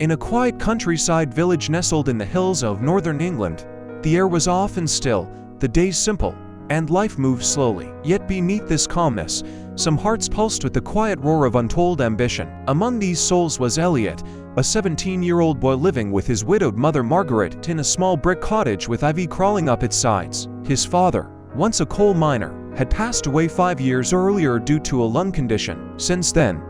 In a quiet countryside village nestled in the hills of northern England, the air was off and still, the days simple, and life moved slowly. Yet beneath this calmness, some hearts pulsed with the quiet roar of untold ambition. Among these souls was Elliot, a 17-year-old boy living with his widowed mother Margaret in a small brick cottage with ivy crawling up its sides. His father, once a coal miner, had passed away 5 years earlier due to a lung condition. Since then,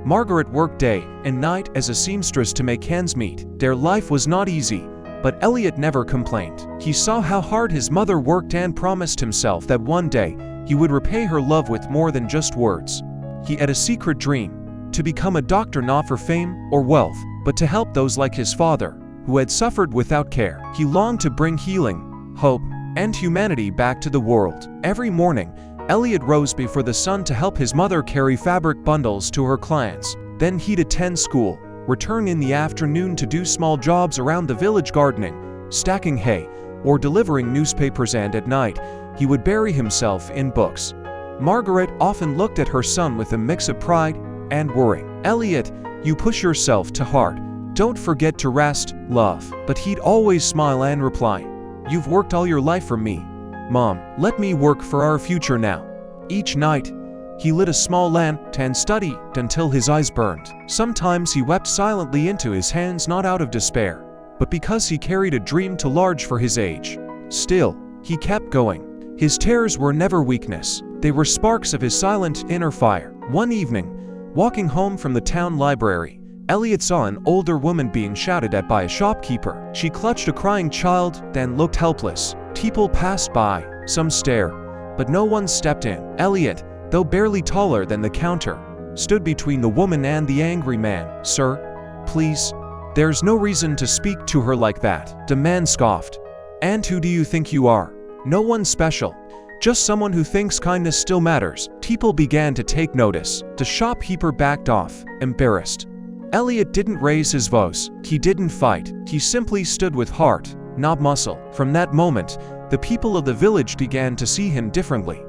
Margaret worked day and night as a seamstress to make ends meet. Their life was not easy, but Elliot never complained. He saw how hard his mother worked and promised himself that one day he would repay her love with more than just words. He had a secret dream: to become a doctor, not for fame or wealth, but to help those like his father, who had suffered without care. He longed to bring healing, hope, and humanity back to the world. Every morning, Elliot rose before the sun to help his mother carry fabric bundles to her clients. Then he'd attend school, return in the afternoon to do small jobs around the village, gardening, stacking hay, or delivering newspapers, and at night, he would bury himself in books. Margaret often looked at her son with a mix of pride and worry. "Elliot, you push yourself too hard. Don't forget to rest, love." But he'd always smile and reply, "You've worked all your life for me, Mom. Let me work for our future now." Each night, he lit a small lamp and studied until his eyes burned. Sometimes he wept silently into his hands, not out of despair, but because he carried a dream too large for his age. Still, he kept going. His tears were never weakness. They were sparks of his silent inner fire. One evening, walking home from the town library, Elliot saw an older woman being shouted at by a shopkeeper. She clutched a crying child, then looked helpless. People passed by, some stared, but no one stepped in. Elliot, though barely taller than the counter, stood between the woman and the angry man. "Sir, please. There's no reason to speak to her like that." The man scoffed. "And who do you think you are? No one special. Just someone who thinks kindness still matters." People began to take notice. The shopkeeper backed off, embarrassed. Elliot didn't raise his voice. He didn't fight. He simply stood with heart, not muscle. From that moment, the people of the village began to see him differently.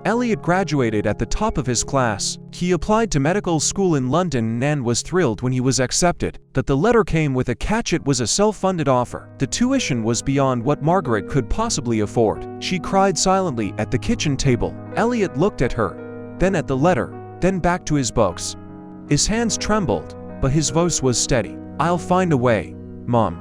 Elliot graduated at the top of his class. He applied to medical school in London and was thrilled when he was accepted. But the letter came with a catch: it was a self-funded offer. The tuition was beyond what Margaret could possibly afford. She cried silently at the kitchen table. Elliot looked at her, then at the letter, then back to his books. His hands trembled, but his voice was steady. "I'll find a way, Mom.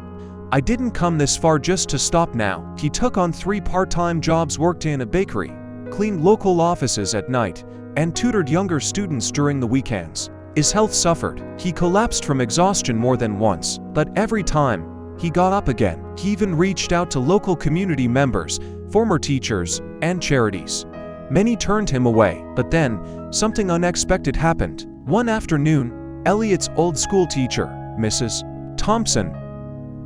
I didn't come this far just to stop now." He took on 3 part-time jobs, worked in a bakery, cleaned local offices at night, and tutored younger students during the weekends. His health suffered. He collapsed from exhaustion more than once, but every time, he got up again. He even reached out to local community members, former teachers, and charities. Many turned him away, but then, something unexpected happened. One afternoon, Elliot's old school teacher, Mrs. Thompson,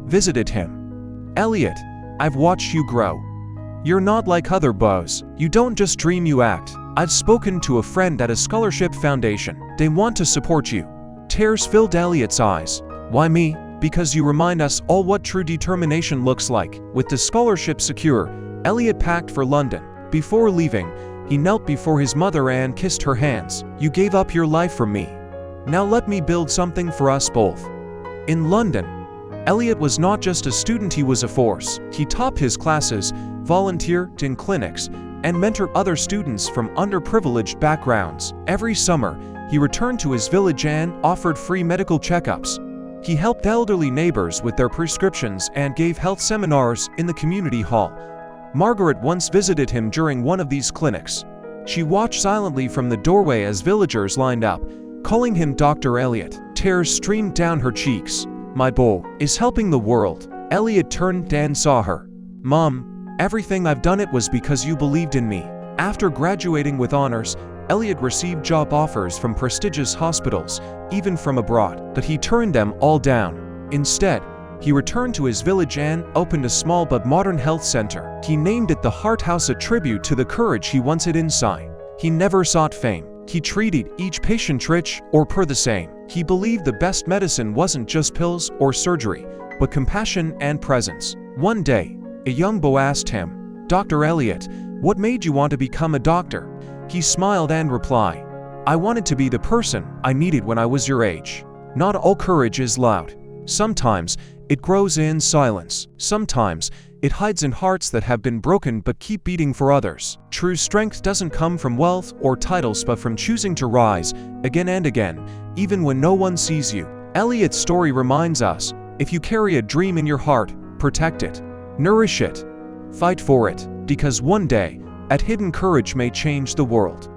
visited him. "Elliot, I've watched you grow. You're not like other boys. You don't just dream, you act. I've spoken to a friend at a scholarship foundation. They want to support you." Tears filled Elliot's eyes. "Why me?" "Because you remind us all what true determination looks like." With the scholarship secure, Elliot packed for London. Before leaving, he knelt before his mother and kissed her hands. "You gave up your life for me. Now let me build something for us both." In London, Elliot was not just a student, he was a force. He topped his classes, volunteered in clinics, and mentored other students from underprivileged backgrounds. Every summer, he returned to his village and offered free medical checkups. He helped elderly neighbors with their prescriptions and gave health seminars in the community hall. Margaret once visited him during one of these clinics. She watched silently from the doorway as villagers lined up, calling him Dr. Elliot. Tears streamed down her cheeks. "My boy is helping the world." Elliot turned and saw her. "Mom, everything I've done, it was because you believed in me." After graduating with honors, Elliot received job offers from prestigious hospitals, even from abroad, but he turned them all down. Instead, he returned to his village and opened a small but modern health center. He named it the Heart House, a tribute to the courage he once had inside. He never sought fame. He treated each patient rich or poor the same. He believed the best medicine wasn't just pills or surgery, but compassion and presence. One day, a young boy asked him, "Dr. Elliot, what made you want to become a doctor?" He smiled and replied, "I wanted to be the person I needed when I was your age." Not all courage is loud. Sometimes it grows in silence. Sometimes it hides in hearts that have been broken but keep beating for others. True strength doesn't come from wealth or titles but from choosing to rise again and again, even when no one sees you. Eliot's story reminds us, if you carry a dream in your heart, protect it, nourish it, fight for it, because one day, that hidden courage may change the world.